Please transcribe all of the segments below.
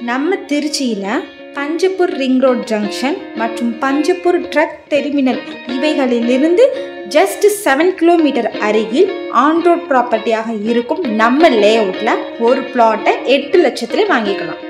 நம்ம திருச்சியில் Panjappur ring road junction மற்றும் பஞ்சப்பூர் ட்ரக் டெர்மினல் இவைகளிலிருந்து ஜஸ்ட் 7 கிலோமீட்டர் அருகில் ஆன் ரோட் ப்ராப்பர்ட்டியாக இருக்கும் நம்ம லே அவுட்டில் ஒரு பிளாட்டை 8 லட்சத்தில் வாங்கிக்கலாம்.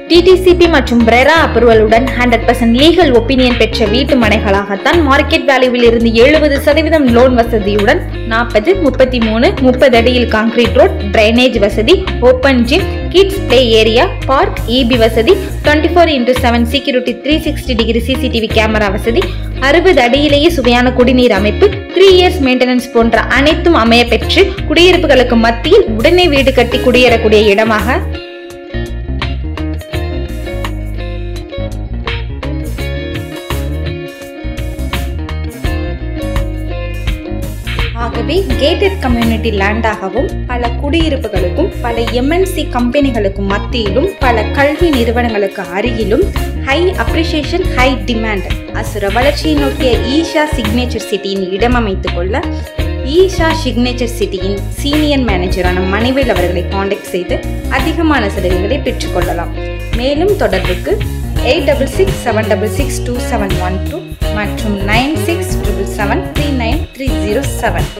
டிடிசிபி மற்றும் பிரெரா அப்ரூவலுடன் 100% லீகல் ஒப்பீனியன் பெற்ற வீட்டு மனைகளாகத்தான் மார்க்கெட் வேல்யூவில் இருந்து 70% லோன் வசதியுடன் 40, 33, 30 அடியில் கான்கிரீட் ரோட், டிரைனேஜ் வசதி, open gym, kids play area, park, EB வசதி, 24x7 security, 360 degree CCTV camera வசதி, 60 அடியிலேயே சுவையான குடிநீர் அமைப்பு, 3 இயர்ஸ் மெயின்டெனன்ஸ் போன்ற அனைத்தும் அமைய பெற்று குடியிருப்புகளுக்கு மத்தியில் உடனே வீடு கட்டி குடியேறக்கூடிய இடமாக ஆகவே கேட்டட் கம்யூனிட்டி லேண்டாகவும் பல குடியிருப்புகளுக்கும் பல எம்என்சி கம்பெனிகளுக்கும் மத்தியிலும் பல கல்வி நிறுவனங்களுக்கு அருகிலும் ஹை அப்ரிசியேஷன் ஹை டிமாண்ட் அசுர வளர்ச்சியை நோக்கிய ஈஷா சிக்னேச்சர் சிட்டியின் இடம் அமைத்துக் கொள்ள ஈஷா சிக்னேச்சர் சிட்டியின் சீனியர் மேனேஜரான மணிவேல் அவர்களை காண்டாக்ட் செய்து அதிகமான சலுகைகளை பெற்றுக்கொள்ளலாம். மேலும் தொடர்புக்கு 8667662712 மற்றும் 9677739307.